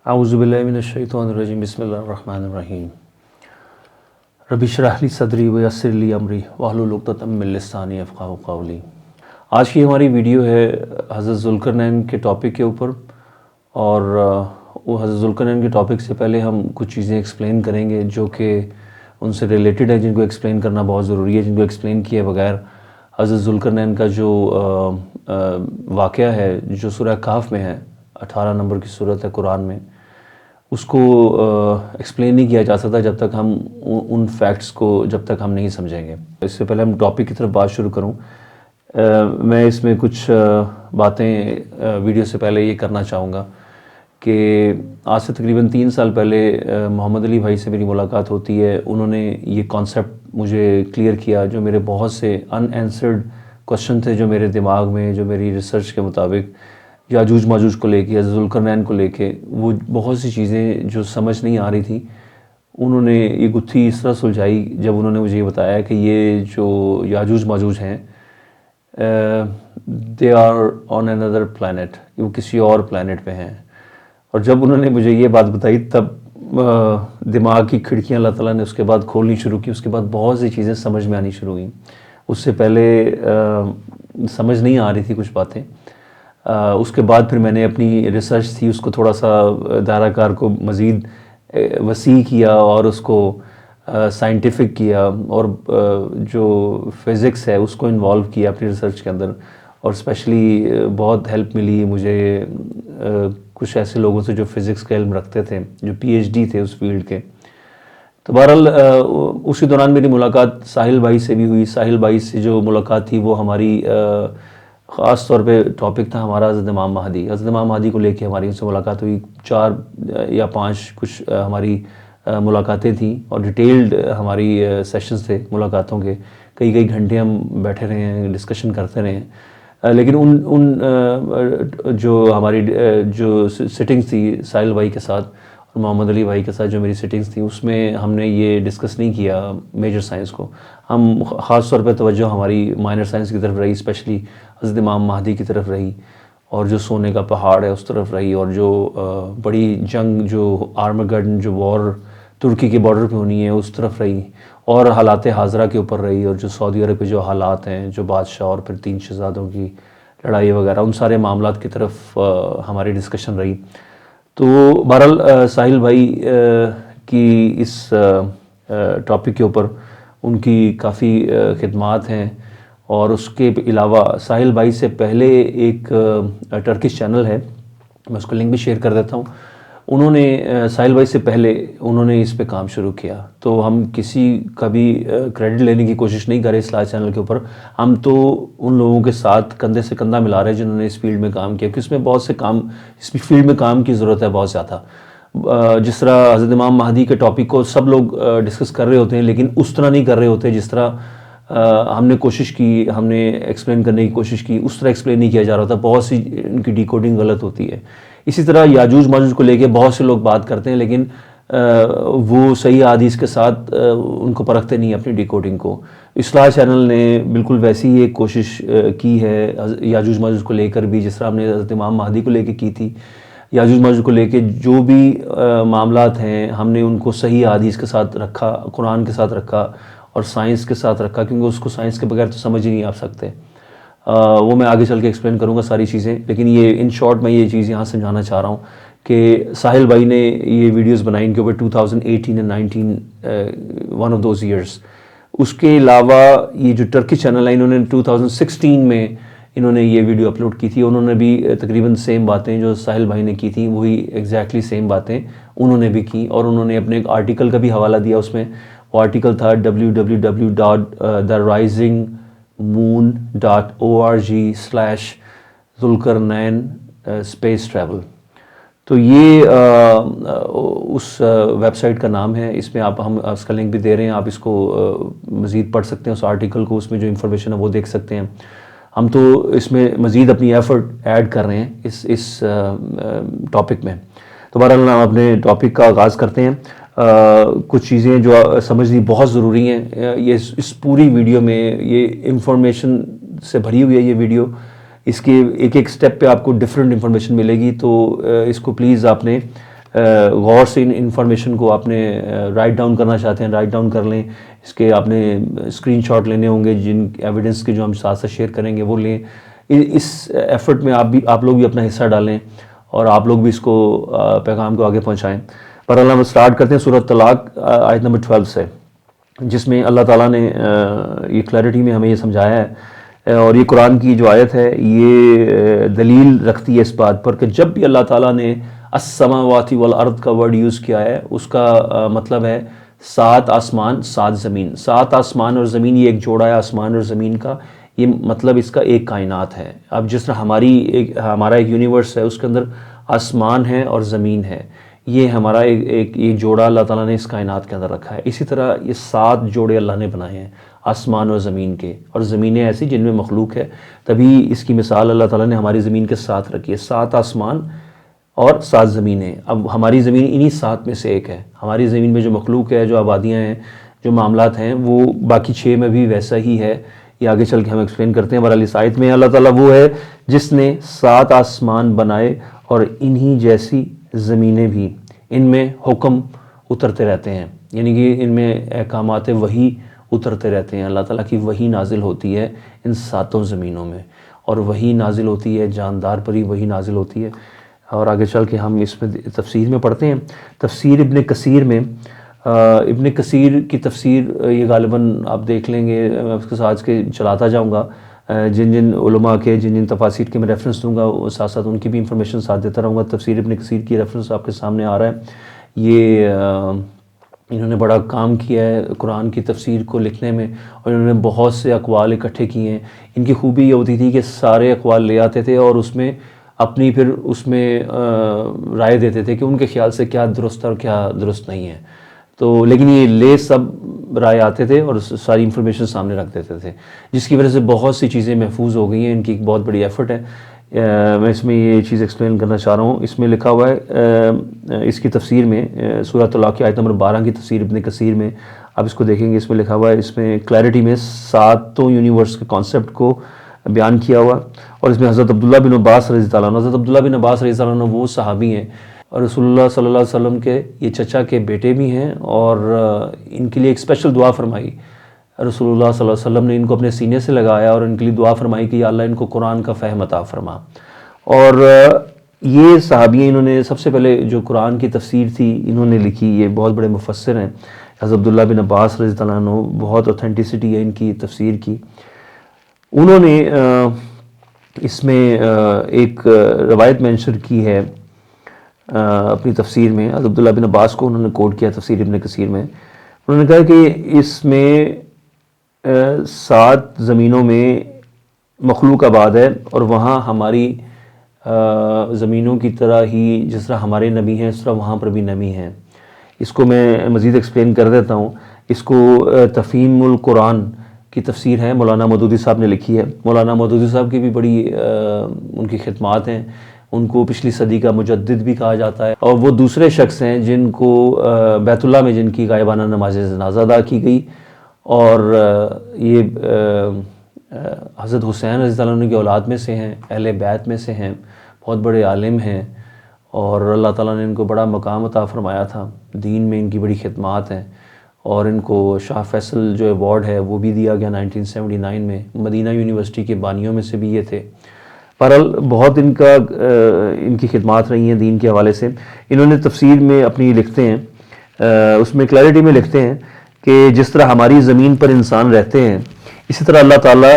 اعوذ باللہ من الشیطان الرجیم بسم اللہ الرحمن الرحیم رب اشرح لی صدری ویسر لی امری واحلل عقدۃ من لسانی یفقہوا قولی۔ آج کی ہماری ویڈیو ہے حضرت ذوالقرنین کے ٹاپک کے اوپر، اور وہ حضرت ذوالقرنین کے ٹاپک سے پہلے ہم کچھ چیزیں ایکسپلین کریں گے جو کہ ان سے ریلیٹڈ ہے، جن کو ایکسپلین کرنا بہت ضروری ہے، جن کو ایکسپلین کیے بغیر حضرت ذوالقرنین کا جو واقعہ ہے جو سورہ کہف میں ہے، 18 نمبر کی صورت ہے قرآن میں، اس کو ایکسپلین نہیں کیا جا سکتا جب تک ہم ان فیکٹس کو ہم نہیں سمجھیں گے۔ اس سے پہلے ہم ٹاپک کی طرف بات شروع کروں، میں اس میں کچھ باتیں ویڈیو سے پہلے یہ کرنا چاہوں گا کہ آج سے تقریباً 3 سال پہلے محمد علی بھائی سے میری ملاقات ہوتی ہے۔ انہوں نے یہ کانسیپٹ مجھے کلیئر کیا، جو میرے بہت سے ان آنسرڈ کوشچن تھے جو میرے دماغ میں، جو میری ریسرچ کے مطابق یاجوج ماجوج کو لے کے، حضرت ذوالقرنین کو لے کے، وہ بہت سی چیزیں جو سمجھ نہیں آ رہی تھی، انہوں نے یہ گتھی اس طرح سلجھائی جب انہوں نے مجھے یہ بتایا کہ یہ جو یاجوج ماجوج ہیں they are on another plant, وہ کسی اور پلانٹ پہ ہیں۔ اور جب انہوں نے مجھے یہ بات بتائی تب دماغ کی کھڑکیاں اللہ تعالیٰ نے اس کے بعد کھولنی شروع کی، اس کے بعد بہت سی چیزیں سمجھ میں آنی شروع ہوئیں۔ اس سے پہلے سمجھ نہیں آ رہی تھی کچھ باتیں۔ اس کے بعد پھر میں نے اپنی ریسرچ تھی اس کو تھوڑا سا دائرہ کار کو مزید وسیع کیا اور اس کو سائنٹیفک کیا، اور جو فزکس ہے اس کو انوالو کیا اپنی ریسرچ کے اندر، اور اسپیشلی بہت ہیلپ ملی مجھے کچھ ایسے لوگوں سے جو فزکس کا علم رکھتے تھے، جو پی ایچ ڈی تھے اس فیلڈ کے۔ تو بہرحال اسی دوران میری ملاقات ساحل بھائی سے بھی ہوئی۔ ساحل بھائی سے جو ملاقات تھی وہ ہماری خاص طور پہ ٹاپک تھا ہمارا حضرت امام مہدی۔ حضرت امام مہدی کو لے کے ہماری ان سے ملاقات ہوئی، 4 یا 5 کچھ ہماری ملاقاتیں تھیں، اور ڈیٹیلڈ ہماری سیشنز تھے ملاقاتوں کے، کئی گھنٹے ہم بیٹھے رہے ہیں، ڈسکشن کرتے رہے ہیں۔ لیکن ان جو ہماری جو سٹنگز تھی ساحل بھائی کے ساتھ اور محمد علی بھائی کے ساتھ جو میری سٹنگز تھی، اس میں ہم نے یہ ڈسکس نہیں کیا میجر سائنس کو۔ ہم خاص طور پہ توجہ ہماری مائنر سائنس کی طرف رہی، اسپیشلی حضرت امام مہدی کی طرف رہی، اور جو سونے کا پہاڑ ہے اس طرف رہی، اور جو بڑی جنگ جو آرمگڈن جو وار ترکی کے بارڈر پہ ہونی ہے اس طرف رہی، اور حالات حاضرہ کے اوپر رہی، اور جو سعودی عرب کے جو حالات ہیں، جو بادشاہ اور پھر 3 شہزادوں کی لڑائی وغیرہ، ان سارے معاملات کی طرف ہماری ڈسکشن رہی۔ تو بہرحال ساحل بھائی کی اس ٹاپک کے اوپر ان کی کافی خدمات ہیں، اور اس کے علاوہ ساحل بھائی سے پہلے ایک ٹرکش چینل ہے، میں اس کو لنک بھی شیئر کر دیتا ہوں، انہوں نے ساحل بھائی سے پہلے انہوں نے اس پہ کام شروع کیا۔ تو ہم کسی کا بھی کریڈٹ لینے کی کوشش نہیں کرے اصلاح چینل کے اوپر، ہم تو ان لوگوں کے ساتھ کندھے سے کندھا ملا رہے ہیں جنہوں نے اس فیلڈ میں کام کیا، کیونکہ اس میں بہت سے کام، اس فیلڈ میں کام کی ضرورت ہے بہت زیادہ۔ جس طرح حضرت امام مہدی کے ٹاپک کو سب لوگ ڈسکس کر رہے ہوتے ہیں، لیکن اس طرح نہیں کر رہے ہوتے جس طرح ہم نے کوشش کی، ہم نے ایکسپلین کرنے کی کوشش کی، اس طرح ایکسپلین نہیں کیا جا رہا تھا، بہت سی ان کی ڈیکوڈنگ غلط ہوتی ہے۔ اسی طرح یاجوج ماجوج کو لے کے بہت سے لوگ بات کرتے ہیں، لیکن وہ صحیح حدیث کے ساتھ ان کو پرکھتے نہیں اپنی ڈیکوڈنگ کو۔ اصلاح چینل نے بالکل ویسی ہی ایک کوشش کی ہے یاجوج ماجوج کو لے کر بھی، جس طرح ہم نے حضرت امام مہدی کو لے کے کی تھی۔ یاجوج ماجوج کو لے کے جو بھی معاملات ہیں ہم نے ان کو صحیح حدیث کے ساتھ رکھا، قرآن کے ساتھ رکھا اور سائنس کے ساتھ رکھا، کیونکہ اس کو سائنس کے بغیر تو سمجھ ہی نہیں آ سکتے۔ وہ میں آگے چل کے ایکسپلین کروں گا ساری چیزیں، لیکن یہ ان شارٹ میں یہ چیز یہاں سمجھانا چاہ رہا ہوں کہ ساحل بھائی نے یہ ویڈیوز بنائی ان کے اوپر 2018 اور 19 ون آف دوز ایئرس۔ اس کے علاوہ یہ جو ٹرکی چینل ہے، انہوں نے 2016 میں انہوں نے یہ ویڈیو اپلوڈ کی تھی، انہوں نے بھی تقریباً سیم باتیں جو ساحل بھائی نے کی تھیں وہی ایگزیکٹلی سیم باتیں انہوں نے بھی کی، اور انہوں نے اپنے ایک آرٹیکل کا بھی حوالہ دیا۔ اس میں وہ آرٹیکل تھا www.therisingmoon.org/ذوالقرنین اسپیس ٹریول۔ تو یہ اس ویب سائٹ کا نام ہے، اس میں ہم اس کا لنک بھی دے رہے ہیں، آپ اس کو مزید پڑھ سکتے ہیں اس آرٹیکل کو، اس میں جو انفارمیشن ہے وہ دیکھ سکتے ہیں۔ ہم تو اس میں مزید اپنی ایفرٹ ایڈ کر رہے ہیں اس ٹاپک میں۔ تو بہرحال ہم اپنے ٹاپک کا آغاز کرتے ہیں۔ کچھ چیزیں جو سمجھنی بہت ضروری ہیں، یہ اس پوری ویڈیو میں یہ انفارمیشن سے بھری ہوئی ہے یہ ویڈیو، اس کے ایک سٹیپ پہ آپ کو ڈفرینٹ انفارمیشن ملے گی، تو اس کو پلیز آپ نے غور سے ان انفارمیشن کو آپ نے رائٹ ڈاؤن کرنا چاہتے ہیں رائٹ ڈاؤن کر لیں، اس کے آپ نے اسکرین شاٹ لینے ہوں گے، جن ایویڈنس کے جو ہم ساتھ ساتھ شیئر کریں گے وہ لیں. اس ایفرٹ میں آپ لوگ بھی اپنا حصہ ڈالیں اور آپ لوگ بھی اس کو پیغام کو آگے پہنچائیں. پر اللہ ہم اسٹارٹ کرتے ہیں سورۃ طلاق آیت نمبر 12 سے، جس میں اللہ تعالیٰ نے یہ کلیئرٹی میں ہمیں یہ سمجھایا ہے، اور یہ قرآن کی جو آیت ہے یہ دلیل رکھتی ہے اس بات پر کہ جب بھی اللہ تعالیٰ نے السماوات والارض کا ورڈ یوز کیا ہے، اس کا مطلب ہے 7 آسمان 7 زمین. 7 آسمان اور زمین یہ ایک جوڑا ہے آسمان اور زمین کا، یہ مطلب اس کا ایک کائنات ہے. اب جس طرح ہمارا ایک یونیورس ہے، اس کے اندر آسمان ہے اور زمین ہے، یہ ہمارا ایک جوڑا اللہ تعالیٰ نے اس کائنات کے اندر رکھا ہے. اسی طرح یہ 7 جوڑے اللہ نے بنائے ہیں آسمان اور زمین کے، اور زمینیں ایسی جن میں مخلوق ہے. تبھی اس کی مثال اللہ تعالیٰ نے ہماری زمین کے ساتھ رکھی ہے. 7 آسمان اور 7 زمینیں. اب ہماری زمین انہی 7 میں سے ایک ہے. ہماری زمین میں جو مخلوق ہے، جو آبادیاں ہیں، جو معاملات ہیں، وہ باقی 6 میں بھی ویسا ہی ہے. یہ آگے چل کے ہم ایکسپلین کرتے ہیں. بہرحال اس آیت میں اللہ تعالیٰ وہ ہے جس نے 7 آسمان بنائے اور انہی جیسی زمینیں بھی، ان میں حکم اترتے رہتے ہیں، یعنی کہ ان میں احکامات وحی اترتے رہتے ہیں. اللہ تعالیٰ کی وحی نازل ہوتی ہے ان 7 زمینوں میں، اور وحی نازل ہوتی ہے جاندار پر ہی وحی نازل ہوتی ہے. اور آگے چل کے ہم اس میں تفسیر میں پڑھتے ہیں. تفسیر ابن کثیر میں ابن کثیر کی تفسیر یہ غالباً آپ دیکھ لیں گے، میں اس کے ساتھ کے چلاتا جاؤں گا. جن علماء کے جن تفاسیر کے میں ریفرنس دوں گا، وہ ساتھ ساتھ ان کی بھی انفارمیشن ساتھ دیتا رہوں گا. تفسیر ابن کثیر کی ریفرنس آپ کے سامنے آ رہا ہے. یہ انہوں نے بڑا کام کیا ہے قرآن کی تفسیر کو لکھنے میں، اور انہوں نے بہت سے اقوال اکٹھے کیے ہیں. ان کی خوبی یہ ہوتی تھی کہ سارے اقوال لے آتے تھے اور اس میں اپنی پھر اس میں رائے دیتے تھے کہ ان کے خیال سے کیا درست ہے اور کیا درست نہیں ہے. تو لیکن یہ لے سب رائے آتے تھے اور ساری انفارمیشن سامنے رکھ دیتے تھے، جس کی وجہ سے بہت سی چیزیں محفوظ ہو گئی ہیں. ان کی ایک بہت بڑی ایفرٹ ہے. میں اس میں یہ چیز ایکسپلین کرنا چاہ رہا ہوں. اس میں لکھا ہوا ہے اس کی تفسیر میں، سورۃ طلاق کی آیت نمبر 12 کی تفسیر ابن کثیر میں آپ اس کو دیکھیں گے. اس میں لکھا ہوا ہے، اس میں کلیئرٹی میں 7 یونیورس کے کانسیپٹ کو بیان کیا ہوا. اور اس میں حضرت عبداللہ بن عباس رضی اللہ عنہ، حضرت عبداللہ بن عباس رضی اللہ عنہ وہ صحابی ہیں اور رسول اللہ صلی اللہ علیہ وسلم کے یہ چچا کے بیٹے بھی ہیں، اور ان کے لیے ایک اسپیشل دعا فرمائی. رسول اللہ صلی اللہ علیہ وسلم نے ان کو اپنے سینے سے لگایا اور ان کے لیے دعا فرمائی کہ یا اللہ ان کو قرآن کا فہم عطا فرما. اور یہ صحابی انہوں نے سب سے پہلے جو قرآن کی تفسیر تھی انہوں نے لکھی. یہ بہت بڑے مفسر ہیں حضرت عبداللہ بن عباس رضی اللہ عنہ. بہت اوتھینٹسٹی ہے ان کی تفسیر کی. انہوں نے اس میں ایک روایت مینشن کی ہے اپنی تفسیر میں. حضرت عبداللہ بن عباس کو انہوں نے کوٹ کیا تفسیر ابن کثیر میں. انہوں نے کہا کہ اس میں 7 زمینوں میں مخلوق آباد ہے، اور وہاں ہماری زمینوں کی طرح ہی جس طرح ہمارے نبی ہیں اس طرح وہاں پر بھی نبی ہیں. اس کو میں مزید ایکسپلین کر دیتا ہوں. اس کو تفہیم القرآن کی تفسیر ہے، مولانا مودودی صاحب نے لکھی ہے. مولانا مودودی صاحب کی بھی بڑی ان کی خدمات ہیں. ان کو پچھلی صدی کا مجدد بھی کہا جاتا ہے، اور وہ دوسرے شخص ہیں جن کو بیت اللہ میں جن کی غائبانہ نماز جنازہ ادا کی گئی. اور یہ حضرت حسین رضی اللہ عنہ کی اولاد میں سے ہیں، اہل بیت میں سے ہیں، بہت بڑے عالم ہیں، اور اللہ تعالیٰ نے ان کو بڑا مقام عطا فرمایا تھا. دین میں ان کی بڑی خدمات ہیں، اور ان کو شاہ فیصل جو ایوارڈ ہے وہ بھی دیا گیا 1979 میں. مدینہ یونیورسٹی کے بانیوں میں سے بھی یہ تھے. بہرحال بہت ان کی خدمات رہی ہیں دین کے حوالے سے. انہوں نے تفسیر میں اپنی لکھتے ہیں، اس میں کلیئرٹی میں لکھتے ہیں کہ جس طرح ہماری زمین پر انسان رہتے ہیں، اسی طرح اللہ تعالیٰ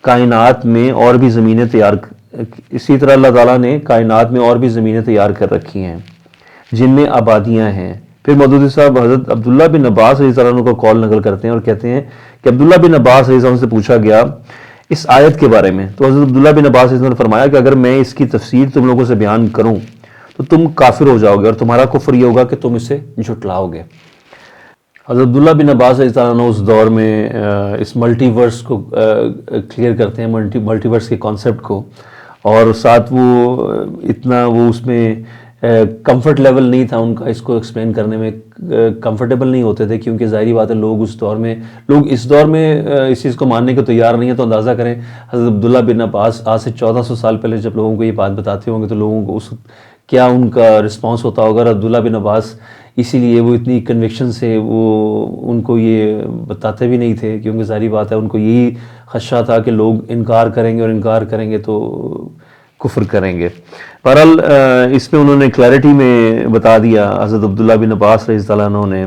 کائنات میں اور بھی زمینیں اسی طرح اللہ تعالیٰ نے کائنات میں اور بھی زمینیں تیار کر رکھی ہیں جن میں آبادیاں ہیں. پھر مودودی صاحب حضرت عبداللہ بن عباس رضی اللہ عنہ کو کال نقل کرتے ہیں اور کہتے ہیں کہ عبداللہ بن عباس رضی اللہ عنہ سے پوچھا گیا اس آیت کے بارے میں، تو حضرت عبداللہ بن عباس رضی اللہ عنہ نے فرمایا کہ اگر میں اس کی تفسیر تم لوگوں سے بیان کروں تو تم کافر ہو جاؤ گے، اور تمہارا کفر یہ ہوگا کہ تم اسے جھٹلاؤ گے. حضرت عبداللہ بن عباس رضی اللہ عنہ اس دور میں اس ملٹی ورس کو کلیئر کرتے ہیں، ملٹی ورس کے کانسیپٹ کو، اور ساتھ وہ اتنا وہ اس میں کمفرٹ لیول نہیں تھا ان کا، اس کو ایکسپلین کرنے میں کمفرٹیبل نہیں ہوتے تھے، کیونکہ ظاہری بات ہے لوگ اس دور میں اس چیز کو ماننے کو تیار نہیں ہے. تو اندازہ کریں حضرت عبداللہ بن عباس آج سے 1400 سال پہلے جب لوگوں کو یہ بات بتاتے ہوں گے تو لوگوں کو اس کیا ان کا رسپانس ہوتا ہوگا. عبداللہ بن عباس اسی لیے وہ اتنی کنوکشن سے وہ ان کو یہ بتاتے بھی نہیں تھے، کیونکہ ظاہری بات ہے ان کو یہی خدشہ تھا کہ لوگ انکار کریں گے، اور انکار کریں گے تو کفر کریں گے. بہرحال اس میں انہوں نے کلیئرٹی میں بتا دیا حضرت عبداللہ بن عباس رضی اللہ عنہ نے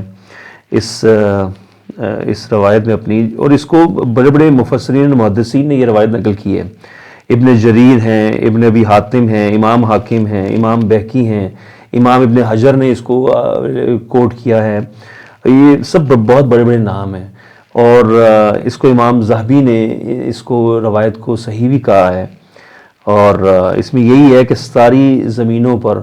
اس روایت میں اپنی، اور اس کو بڑے بڑے مفسرین محدثین نے یہ روایت نقل کی ہے. ابن جریر ہیں، ابن ابی حاتم ہیں، امام حاکم ہیں، امام بہقی ہیں، امام ابن حجر نے اس کو کوٹ کیا ہے. یہ سب بہت بڑے بڑے نام ہیں، اور اس کو امام ذہبی نے اس کو روایت کو صحیح بھی کہا ہے. اور اس میں یہی ہے کہ ساری زمینوں پر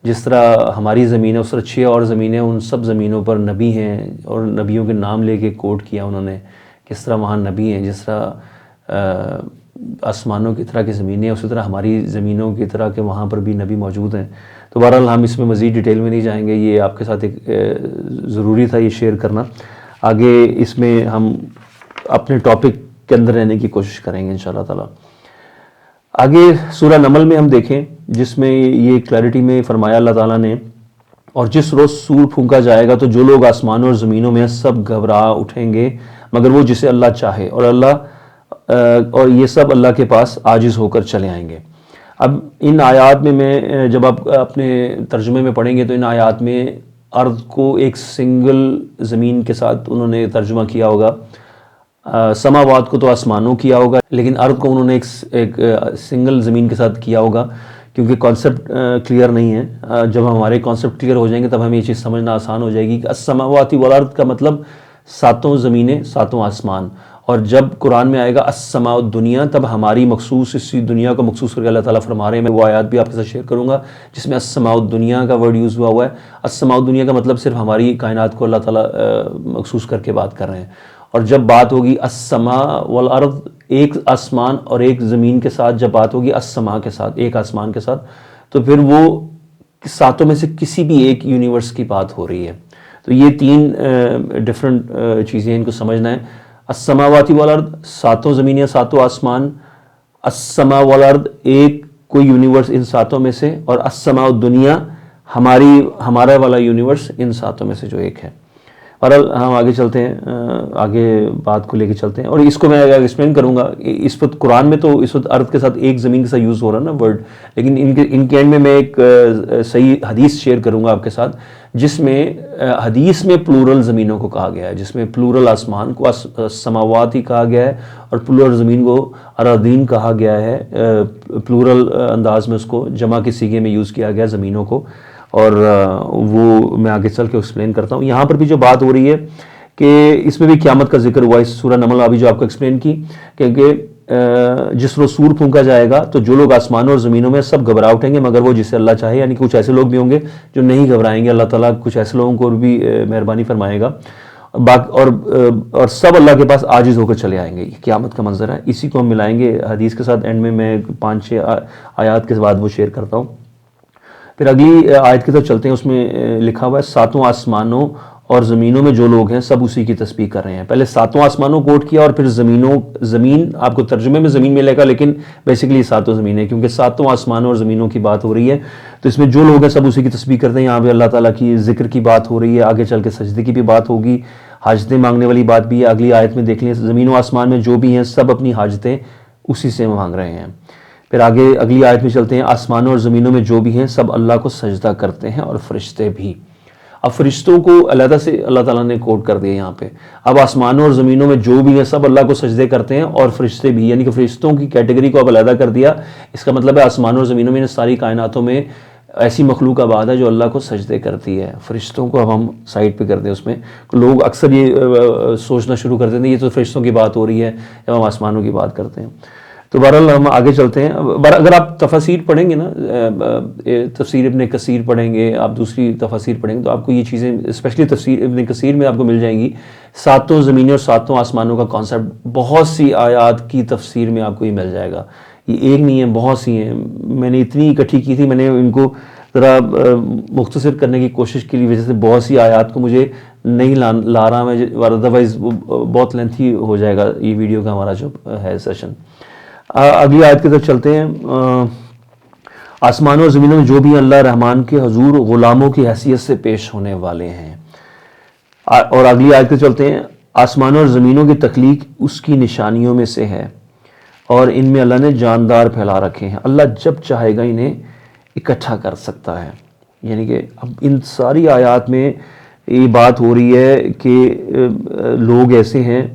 جس طرح ہماری زمین ہے اس طرح 6 اور زمینیں، ان سب زمینوں پر نبی ہیں، اور نبیوں کے نام لے کے کوٹ کیا انہوں نے، کس طرح وہاں نبی ہیں. جس طرح آسمانوں کی طرح کی زمینیں اسی طرح ہماری زمینوں کی طرح کہ وہاں پر بھی نبی موجود ہیں. تو بہرحال ہم اس میں مزید ڈیٹیل میں نہیں جائیں گے، یہ آپ کے ساتھ ایک ضروری تھا یہ شیئر کرنا. آگے اس میں ہم اپنے ٹاپک کے اندر رہنے کی کوشش کریں گے انشاءاللہ تعالی. آگے سورہ نمل میں ہم دیکھیں، جس میں یہ کلیئرٹی میں فرمایا اللہ تعالیٰ نے، اور جس روز سور پھونکا جائے گا تو جو لوگ آسمانوں اور زمینوں میں سب گھبرا اٹھیں گے مگر وہ جسے اللہ چاہے، اور یہ سب اللہ کے پاس عاجز ہو کر چلے آئیں گے. اب ان آیات میں جب آپ اپنے ترجمے میں پڑھیں گے تو ان آیات میں ارض کو ایک سنگل زمین کے ساتھ انہوں نے ترجمہ کیا ہوگا. سماوات کو تو آسمانوں کیا ہوگا، لیکن ارض کو انہوں نے ایک سنگل زمین کے ساتھ کیا ہوگا، کیونکہ کانسیپٹ کلیئر نہیں ہے. جب ہمارے کانسیپٹ کلیئر ہو جائیں گے تب ہمیں یہ چیز سمجھنا آسان ہو جائے گی کہ السماوات والارض کا مطلب 7 زمینیں 7 آسمان. اور جب قرآن میں آئے گا السماء الدنیا، تب ہماری مخصوص اسی دنیا کو مخصوص کر کے اللہ تعالیٰ فرما رہے ہیں. میں وہ آیات بھی آپ کے ساتھ شیئر کروں گا جس میں السماء الدنیا کا ورڈ یوز ہوا ہے. السماء الدنیا کا مطلب صرف ہماری کائنات کو اللہ تعالیٰ مخصوص کر کے بات کر رہے ہیں. اور جب بات ہوگی السماء والارض، ایک آسمان اور ایک زمین کے ساتھ، جب بات ہوگی السماء کے ساتھ، ایک آسمان کے ساتھ، تو پھر وہ 7 میں سے کسی بھی ایک یونیورس کی بات ہو رہی ہے. تو یہ 3 ڈفرنٹ چیزیں ان کو سمجھنا ہے. السماوات والارض 7 زمینیں 7 آسمان، السماء والارض ایک کوئی یونیورس ان 7 میں سے، اور السماء الدنیا ہمارا والا یونیورس ان 7 میں سے جو ایک ہے. بہرحال ہم آگے چلتے ہیں، آگے بات کو لے کے چلتے ہیں، اور اس کو میں ایکسپلین کروں گا. اس وقت قرآن میں تو اس وقت ارض کے ساتھ ایک زمین کے ساتھ یوز ہو رہا ہے نا ورڈ، لیکن ان کے اینڈ میں ایک صحیح حدیث شیئر کروں گا آپ کے ساتھ، جس میں حدیث میں پلورل زمینوں کو کہا گیا ہے، جس میں پلورل آسمان کو سماوات ہی کہا گیا ہے، اور پلورل زمین کو اراضین کہا گیا ہے. پلورل انداز میں اس کو جمع کے صیغے میں یوز کیا گیا زمینوں کو، اور وہ میں آگے چل کے ایکسپلین کرتا ہوں. یہاں پر بھی جو بات ہو رہی ہے کہ اس میں بھی قیامت کا ذکر ہوا ہے. اس سورہ نمل ابھی جو آپ کو ایکسپلین کی کہ جس روز سور پھونکا جائے گا تو جو لوگ آسمانوں اور زمینوں میں سب گھبرا اٹھیں گے مگر وہ جسے اللہ چاہے، یعنی کچھ ایسے لوگ بھی ہوں گے جو نہیں گھبرائیں گے. اللہ تعالیٰ کچھ ایسے لوگوں کو بھی مہربانی فرمائے گا، اور سب اللہ کے پاس عاجز ہو کر چلے آئیں گے. یہ قیامت کا منظر ہے، اسی کو ہم ملائیں گے حدیث کے ساتھ. اینڈ میں 5-6 آیات کے بعد وہ شیئر کرتا ہوں. پھر اگلی آیت کی طرف چلتے ہیں. اس میں لکھا ہوا ہے 7 آسمانوں اور زمینوں میں جو لوگ ہیں سب اسی کی تسبیح کر رہے ہیں. پہلے 7 آسمانوں کوٹ کیا، اور پھر زمین آپ کو ترجمے میں زمین ملے گا، لیکن بیسیکلی 7 زمینیں، کیونکہ 7 آسمانوں اور زمینوں کی بات ہو رہی ہے. تو اس میں جو لوگ ہیں سب اسی کی تسبیح کرتے ہیں. یہاں پہ اللہ تعالیٰ کی ذکر کی بات ہو رہی ہے، آگے چل کے سجدے کی بھی بات ہوگی، حاجتیں مانگنے والی بات بھی ہے. اگلی آیت میں دیکھ لیں، زمین و آسمان میں جو بھی ہیں سب اپنی حاجتیں اسی سے مانگ رہے ہیں. پھر آگے اگلی آیت میں چلتے ہیں. آسمانوں اور زمینوں میں جو بھی ہیں سب اللہ کو سجدہ کرتے ہیں اور فرشتے بھی. اب فرشتوں کو علیحدہ سے اللہ تعالیٰ نے کوٹ کر دیا یہاں پہ. اب آسمانوں اور زمینوں میں جو بھی ہیں سب اللہ کو سجدے کرتے ہیں اور فرشتے بھی، یعنی کہ فرشتوں کی کیٹیگری کو اب علیحدہ کر دیا. اس کا مطلب ہے آسمانوں اور زمینوں میں ساری کائناتوں میں ایسی مخلوق آباد ہے جو اللہ کو سجدے کرتی ہے. فرشتوں کو اب ہم سائڈ پہ کر دیں. اس میں لوگ اکثر یہ سوچنا شروع کر دیتے ہیں یہ تو فرشتوں کی بات ہو رہی ہے جب ہم آسمانوں کی بات کرتے ہیں. تو بہرحال ہم آگے چلتے ہیں. اگر آپ تفاسیر پڑھیں گے نا، تفسیر ابن کثیر پڑھیں گے، آپ دوسری تفاسیر پڑھیں گے، تو آپ کو یہ چیزیں اسپیشلی تفسیر ابن کثیر میں آپ کو مل جائیں گی. 7 زمینیں اور 7 آسمانوں کا کانسیپٹ بہت سی آیات کی تفسیر میں آپ کو یہ مل جائے گا. یہ ایک نہیں ہے، بہت سی ہیں. میں نے اتنی اکٹھی کی تھی، میں نے ان کو ذرا مختصر کرنے کی کوشش کی وجہ سے بہت سی آیات کو مجھے نہیں لا رہا میں، ادروائز بہت لینتھی ہو جائے گا یہ ویڈیو کا ہمارا جو ہے سیشن. اگلی آیت کی طرف چلتے ہیں. آسمانوں اور زمینوں میں جو بھی اللہ رحمان کے حضور غلاموں کی حیثیت سے پیش ہونے والے ہیں. اور اگلی آیت پہ چلتے ہیں. آسمانوں اور زمینوں کی تخلیق اس کی نشانیوں میں سے ہے اور ان میں اللہ نے جاندار پھیلا رکھے ہیں. اللہ جب چاہے گا انہیں اکٹھا کر سکتا ہے. یعنی کہ اب ان ساری آیات میں یہ بات ہو رہی ہے کہ لوگ ایسے ہیں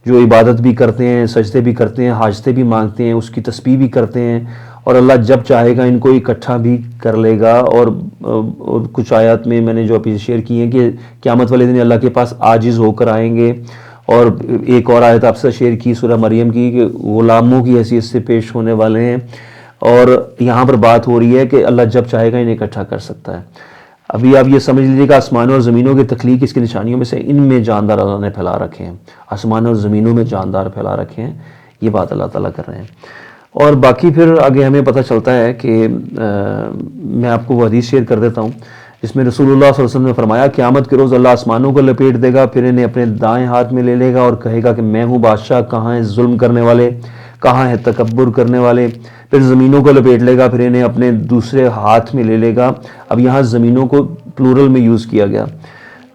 جو عبادت بھی کرتے ہیں, سجدے بھی کرتے ہیں, حاجتیں بھی مانگتے ہیں, اس کی تسبیح بھی کرتے ہیں, اور اللہ جب چاہے گا ان کو اکٹھا بھی کر لے گا. اور کچھ آیات میں نے جو ابھی شیئر کی ہیں کہ قیامت والے دن اللہ کے پاس عاجز ہو کر آئیں گے. اور ایک اور آیت آپ سے شیئر کی سورہ مریم کی کہ غلاموں کی حیثیت سے پیش ہونے والے ہیں. اور یہاں پر بات ہو رہی ہے کہ اللہ جب چاہے گا انہیں اکٹھا کر سکتا ہے. ابھی آپ یہ سمجھ لیجیے کہ آسمانوں اور زمینوں کی تخلیق اس کی نشانیوں میں سے ان میں جاندار اللہ نے پھیلا رکھے ہیں. آسمانوں اور زمینوں میں جاندار پھیلا رکھے ہیں, یہ بات اللہ تعالیٰ کر رہے ہیں. اور باقی پھر آگے ہمیں پتہ چلتا ہے کہ میں آپ کو وہ حدیث شیئر کر دیتا ہوں جس میں رسول اللہ صلی اللہ علیہ وسلم نے فرمایا قیامت کے روز اللہ آسمانوں کو لپیٹ دے گا, پھر انہیں اپنے دائیں ہاتھ میں لے لے گا اور کہے گا کہ میں ہوں بادشاہ, کہاں ہیں ظلم کرنے والے, کہاں ہیں تکبر کرنے والے. پھر زمینوں کو لپیٹ لے گا, پھر انہیں اپنے دوسرے ہاتھ میں لے لے گا. اب یہاں زمینوں کو پلورل میں یوز کیا گیا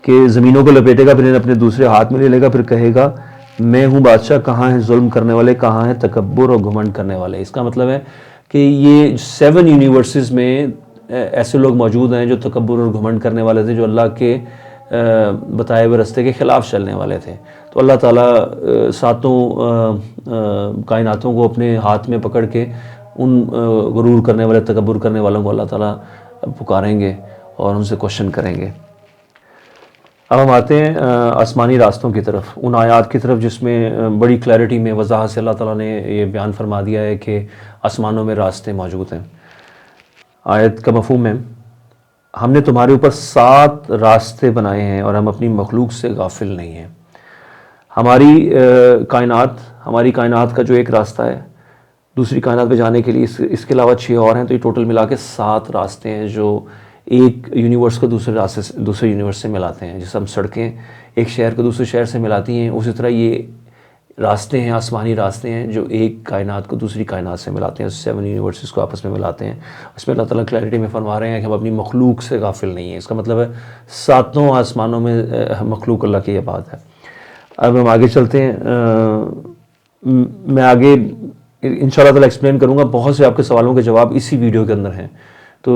کہ زمینوں کو لپیٹے گا, پھر انہیں اپنے دوسرے ہاتھ میں لے لے گا, پھر کہے گا میں ہوں بادشاہ, کہاں ہیں ظلم کرنے والے, کہاں ہیں تکبر اور گھمنڈ کرنے والے. اس کا مطلب ہے کہ یہ 7 یونیورسز میں ایسے لوگ موجود ہیں جو تکبر اور گھمنڈ کرنے والے تھے, جو اللہ کے بتائے ہوئے راستے کے خلاف چلنے والے تھے. تو اللہ تعالیٰ ساتوں کائناتوں کو اپنے ہاتھ میں پکڑ کے ان غرور کرنے والے, تکبر کرنے والوں کو اللہ تعالیٰ پکاریں گے اور ان سے کوشچن کریں گے. اب ہم آتے ہیں آسمانی راستوں کی طرف, ان آیات کی طرف جس میں بڑی کلیئرٹی میں وضاحت سے اللہ تعالیٰ نے یہ بیان فرما دیا ہے کہ آسمانوں میں راستے موجود ہیں. آیت کا مفہوم ہے ہم نے تمہارے اوپر 7 راستے بنائے ہیں اور ہم اپنی مخلوق سے غافل نہیں ہیں. ہماری کائنات کا جو ایک راستہ ہے دوسری کائنات پہ جانے کے لیے, اس کے علاوہ 6 اور ہیں, تو یہ ٹوٹل ملا کے 7 راستے ہیں جو ایک یونیورس کو دوسرے یونیورس سے ملاتے ہیں. جیسے ہم سڑکیں ایک شہر کو دوسرے شہر سے ملاتی ہیں, اسی طرح یہ راستے ہیں, آسمانی راستے ہیں جو ایک کائنات کو دوسری کائنات سے ملاتے ہیں, 7 یونیورسز کو آپس میں ملاتے ہیں. اس میں اللہ تعالیٰ کلیئرٹی میں فرما رہے ہیں کہ ہم اپنی مخلوق سے غافل نہیں ہیں. اس کا مطلب ہے 7 آسمانوں میں مخلوق اللہ کی یہ بات ہے. اب ہم آگے چلتے ہیں. میں آگے انشاءاللہ تعالیٰ ایکسپلین کروں گا. بہت سے آپ کے سوالوں کے جواب اسی ویڈیو کے اندر ہیں, تو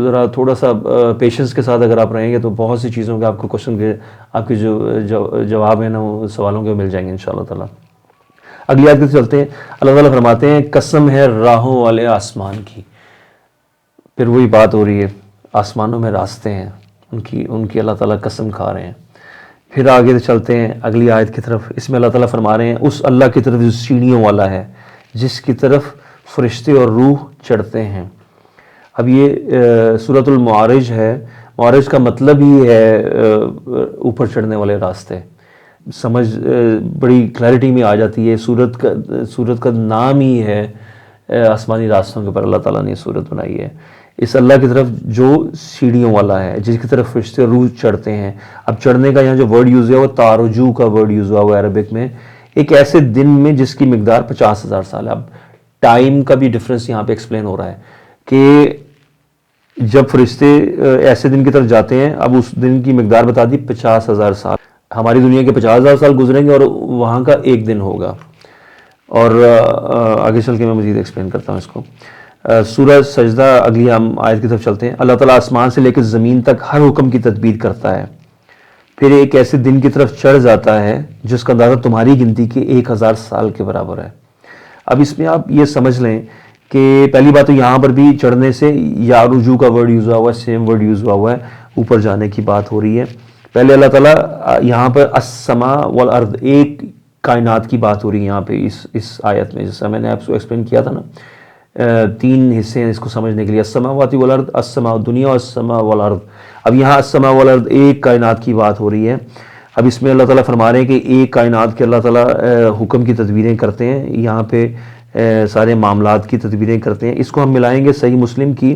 ذرا تھوڑا سا پیشنس کے ساتھ اگر آپ رہیں گے تو بہت سی چیزوں کے آپ کو کوشچن کے آپ کے جو جواب ہیں نا وہ سوالوں کے مل جائیں گے انشاءاللہ تعالیٰ. اگلی آیت کی چلتے ہیں. اللہ تعالیٰ فرماتے ہیں قسم ہے راہوں والے آسمان کی. پھر وہی بات ہو رہی ہے, آسمانوں میں راستے ہیں, ان کی اللہ تعالیٰ قسم کھا رہے ہیں. پھر آگے چلتے ہیں اگلی آیت کی طرف. اس میں اللہ تعالیٰ فرما رہے ہیں اس اللہ کی طرف جو سیڑھیوں والا ہے, جس کی طرف فرشتے اور روح چڑھتے ہیں. اب یہ سورۃ المعارج ہے. معارج کا مطلب ہی ہے اوپر چڑھنے والے راستے. سمجھ بڑی کلیئرٹی میں آ جاتی ہے. سورت کا نام ہی ہے آسمانی راستوں کے اوپر اللہ تعالیٰ نے سورت بنائی ہے. اس اللہ کی طرف جو سیڑھیوں والا ہے, جس کی طرف فرشتے اور روح چڑھتے ہیں. اب چڑھنے کا یہاں جو ورڈ یوز ہوا وہ تارجو کا ورڈ یوز ہوا ہے عربک میں, ایک ایسے دن میں جس کی مقدار 50,000 سال ہے. اب ٹائم کا بھی ڈفرینس یہاں پہ ایکسپلین ہو رہا ہے کہ جب فرشتے ایسے دن کی طرف جاتے ہیں, اب اس دن کی مقدار بتا دی 50,000 سال. ہماری دنیا کے 50,000 سال گزریں گے اور وہاں کا ایک دن ہوگا. اور آگے چل کے میں مزید ایکسپلین کرتا ہوں اس کو. سورہ سجدہ اگلی ہم آیت کی طرف چلتے ہیں. اللہ تعالیٰ آسمان سے لے کے زمین تک ہر حکم کی تدبیر کرتا ہے, پھر ایک ایسے دن کی طرف چڑھ جاتا ہے جس کا اندازہ تمہاری گنتی کے 1,000 سال کے برابر ہے. اب اس میں آپ یہ سمجھ لیں کہ پہلی بات تو یہاں پر بھی چڑھنے سے یا رجوع کا ورڈ یوز ہوا ہے, سیم ورڈ یوز ہوا ہے, اوپر جانے کی بات ہو رہی ہے. پہلے اللہ تعالیٰ یہاں پر السماء والارض ایک کائنات کی بات ہو رہی ہے یہاں پہ اس آیت میں, جیسا میں نے آپ کو ایکسپلین کیا تھا نا. 3 حصے ہیں اس کو سمجھنے کے لیے, السماوات والارض, السماء دنیا اور السماء والارض. اب یہاں السماء والارض ایک کائنات کی بات ہو رہی ہے. اب اس میں اللہ تعالیٰ فرما رہے ہیں کہ ایک کائنات کے اللہ تعالیٰ حکم کی تدبیریں کرتے ہیں, یہاں پہ سارے معاملات کی تدبیریں کرتے ہیں. اس کو ہم ملائیں گے صحیح مسلم کی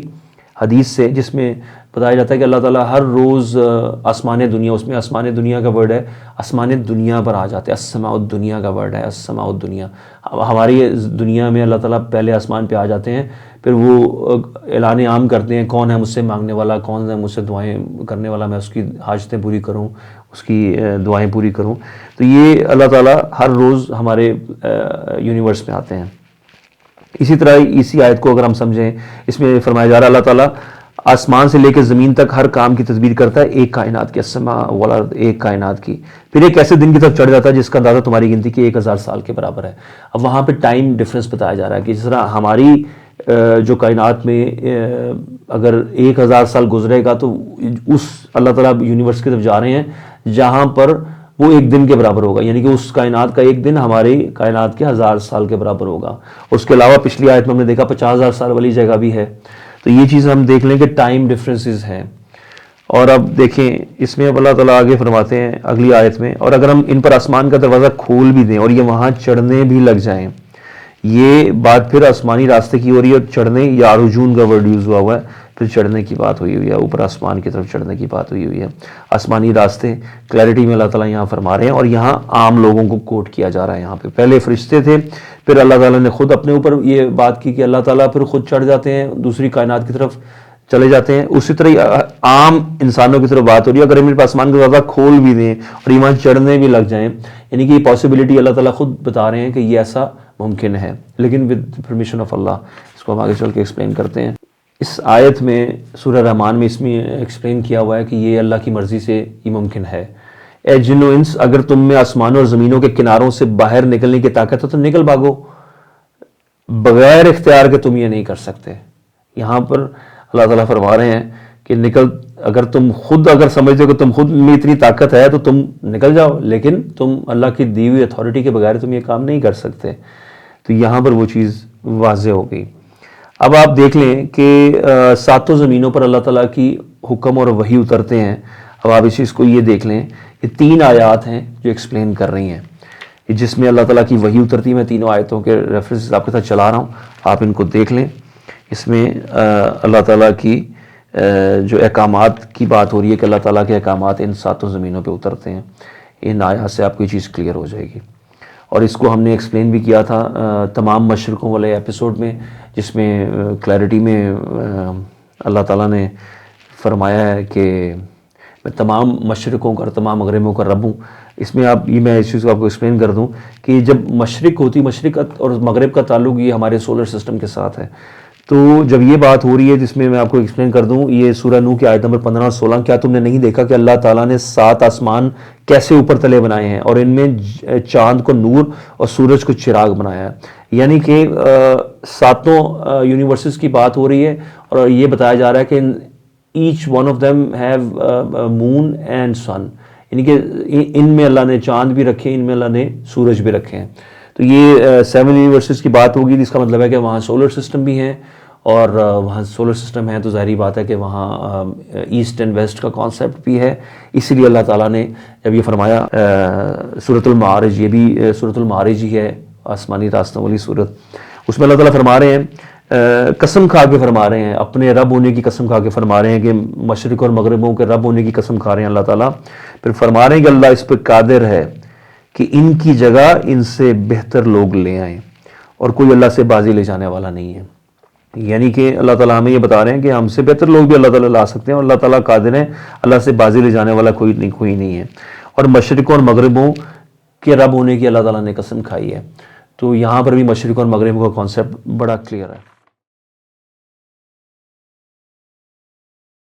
حدیث سے جس میں بتایا جاتا ہے کہ اللہ تعالیٰ ہر روز آسمان دنیا، اس میں آسمان دنیا کا ورڈ ہے، آسمان دنیا پر آ جاتے ہیں، السماء الدنیا کا ورڈ ہے، السماء الدنیا. ہماری دنیا میں اللہ تعالیٰ پہلے آسمان پہ آ جاتے ہیں، پھر وہ اعلان عام کرتے ہیں کون ہے مجھ سے مانگنے والا، کون ہے مجھ سے دعائیں کرنے والا، میں اس کی حاجتیں پوری کروں، اس کی دعائیں پوری کروں. تو یہ اللہ تعالیٰ ہر روز ہمارے یونیورس میں آتے ہیں. اسی طرح اسی آیت کو اگر ہم سمجھیں، اس میں فرمایا جا رہا ہے اللہ تعالیٰ آسمان سے لے کے زمین تک ہر کام کی تدبیر کرتا ہے ایک کائنات کی، السماء والارض، ایک کائنات کی. پھر ایک ایسے دن کی طرف چڑھ جاتا ہے جس کا اندازہ تمہاری گنتی کی 1000 سال کے برابر ہے. اب وہاں پہ ٹائم ڈفرنس بتایا جا رہا ہے کہ جس طرح ہماری جو کائنات میں اگر 1000 سال گزرے گا تو اس اللہ تعالیٰ یونیورس کی طرف جا رہے ہیں جہاں پر وہ ایک دن کے برابر ہوگا، یعنی کہ اس کائنات کا ایک دن ہماری کائنات کے 1000 سال کے برابر ہوگا. اس کے علاوہ پچھلی آیت میں ہم نے دیکھا 50,000 سال والی جگہ بھی ہے. تو یہ چیز ہم دیکھ لیں کہ ٹائم ڈفرینسز ہیں. اور اب دیکھیں اس میں اب اللہ تعالیٰ آگے فرماتے ہیں اگلی آیت میں، اور اگر ہم ان پر آسمان کا دروازہ کھول بھی دیں اور یہ وہاں چڑھنے بھی لگ جائیں. یہ بات پھر آسمانی راستے کی ہو رہی ہے، چڑھنے یا عرجون کا ورڈ یوز ہوا ہے، پھر چڑھنے کی بات ہوئی ہوئی ہے، اوپر آسمان کی طرف چڑھنے کی بات ہوئی ہوئی ہے. آسمانی راستے کلیئرٹی میں اللہ تعالیٰ یہاں فرما رہے ہیں، اور یہاں عام لوگوں کو کوٹ کیا جا رہا ہے. یہاں پہ پہلے فرشتے تھے، پھر اللہ تعالیٰ نے خود اپنے اوپر یہ بات کی کہ اللہ تعالیٰ پھر خود چڑھ جاتے ہیں، دوسری کائنات کی طرف چلے جاتے ہیں. اسی طرح عام انسانوں کی طرف بات ہو رہی ہے. اگر ہم آسمان کا دروازہ کھول بھی دیں اور ایمان چڑھنے بھی لگ جائیں، یعنی کہ یہ پاسبلٹی اللہ تعالیٰ خود بتا رہے ہیں کہ یہ ایسا ممکن ہے، لیکن ود پرمیشن آف اللہ. اس کو ہم آگے چل کے ایکسپلین کرتے ہیں. اس آیت میں سورہ رحمان میں اس میں ایکسپلین کیا ہوا ہے کہ یہ اللہ کی مرضی سے یہ ممکن ہے. اے جن و انس، اگر تم میں آسمانوں اور زمینوں کے کناروں سے باہر نکلنے کی طاقت ہے تو نکل بھاگو، بغیر اختیار کے تم یہ نہیں کر سکتے. یہاں پر اللہ تعالیٰ فرما رہے ہیں کہ نکل، اگر تم خود اگر سمجھتے ہو کہ تم خود میں اتنی طاقت ہے تو تم نکل جاؤ، لیکن تم اللہ کی دی ہوئی اتھارٹی کے بغیر تم یہ کام نہیں کر سکتے. تو یہاں پر وہ چیز واضح ہو گئی. اب آپ دیکھ لیں کہ ساتوں زمینوں پر اللہ تعالیٰ کی حکم اور وحی اترتے ہیں. اب آپ اس چیز کو یہ دیکھ لیں، یہ 3 آیات ہیں جو ایکسپلین کر رہی ہیں جس میں اللہ تعالیٰ کی وحی اترتی ہے. میں تینوں آیتوں کے ریفرنس آپ کے ساتھ چلا رہا ہوں، آپ ان کو دیکھ لیں. اس میں اللہ تعالیٰ کی جو احکامات کی بات ہو رہی ہے کہ اللہ تعالیٰ کے احکامات ان 7 زمینوں پہ اترتے ہیں. ان آیات سے آپ کو یہ چیز کلیئر ہو جائے گی. اور اس کو ہم نے ایکسپلین بھی کیا تھا تمام مشرقوں والے ایپیسوڈ میں، جس میں کلیئرٹی میں اللہ تعالیٰ نے فرمایا ہے کہ میں تمام مشرقوں کا اور تمام مغربوں کا رب ہوں. اس میں میں اس چیز کو آپ کو ایکسپلین کر دوں کہ جب مشرق ہوتی، مشرق اور مغرب کا تعلق یہ ہمارے سولر سسٹم کے ساتھ ہے. تو جب یہ بات ہو رہی ہے جس میں آپ کو ایکسپلین کر دوں، یہ سورہ نوح کی آیت نمبر 15 اور 16، کیا تم نے نہیں دیکھا کہ اللہ تعالیٰ نے 7 آسمان کیسے اوپر تلے بنائے ہیں اور ان میں چاند کو نور اور سورج کو چراغ بنایا ہے. یعنی کہ 7 یونیورسز کی بات ہو رہی ہے، اور یہ بتایا جا رہا ہے کہ each one of them have moon and sun, یعنی کہ ان میں اللہ نے چاند بھی رکھے، ان میں اللہ نے سورج بھی رکھے ہیں. تو یہ 7 یونیورسز کی بات ہوگی، جس کا مطلب ہے کہ وہاں سولر سسٹم بھی ہیں، اور وہاں سولر سسٹم ہے تو ظاہری بات ہے کہ وہاں ایسٹ اینڈ ویسٹ کا کانسیپٹ بھی ہے. اسی لیے اللہ تعالیٰ نے جب یہ فرمایا سورۃ المعارج، یہ بھی سورۃ المعارج ہی ہے، آسمانی راستوں والی سورت، اس میں اللہ تعالیٰ فرما رہے ہیں، قسم کھا کے فرما رہے ہیں، اپنے رب ہونے کی قسم کھا کے فرما رہے ہیں کہ مشرق اور مغربوں کے رب ہونے کی قسم کھا رہے ہیں اللہ تعالیٰ. پھر فرما رہے ہیں کہ اللہ اس پہ قادر ہے کہ ان کی جگہ ان سے بہتر لوگ لے آئیں، اور کوئی اللہ سے بازی لے جانے والا نہیں ہے. یعنی کہ اللہ تعالیٰ ہمیں یہ بتا رہے ہیں کہ ہم سے بہتر لوگ بھی اللہ تعالیٰ لا سکتے ہیں، اور اللہ تعالیٰ قادر ہیں، اللہ سے بازی لے جانے والا کوئی نہیں ہے. اور مشرقوں اور مغربوں کے رب ہونے کی اللہ تعالیٰ نے قسم کھائی ہے. تو یہاں پر بھی مشرق اور مغرب کا کانسیپٹ بڑا کلیئر ہے.